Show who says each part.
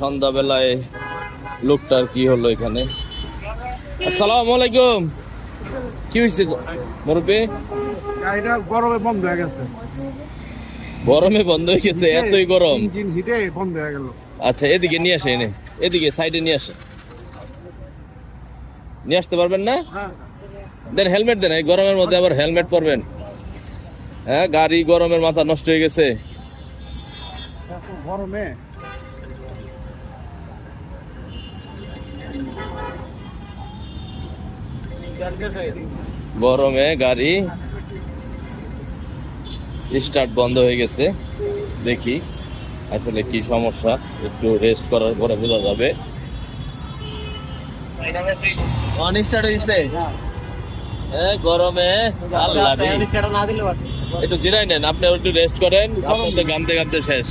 Speaker 1: সন্ধ্যাবেলায় লোকটার কি হলো এখানে? আসসালামু আলাইকুম। কি হয়েছে মুরব্বী?
Speaker 2: গাড়িটা গরমে বন্ধ হয়ে গেছে।
Speaker 1: গরমে বন্ধ হয়ে গেছে? এতই গরম?
Speaker 2: ইঞ্জিন হিটে বন্ধ হয়ে গেল।
Speaker 1: আচ্ছা, এদিকে নিয়ে আসে, এনে এদিকে সাইডে নিয়ে আসে। নিয়ে আসতে পারবেন না? দেন হেলমেট দেন, এই গরমের মধ্যে আবার হেলমেট পরবেন? হ্যাঁ, গাড়ি গরমের মাথা নষ্ট হয়ে গেছে।
Speaker 2: গরমে
Speaker 1: গরমে গাড়ি স্টার্ট বন্ধ হয়ে গেছে। দেখি আসলে কি সমস্যা, একটু রেস্ট করার পরে বোঝা যাবে। অনস্টার্ট হয়েছে গরমে। আল্লাহ রে, একটু জিরাই নেন, আপনি একটু রেস্ট করেন, আপনাদের গামতে গামতে শেষ।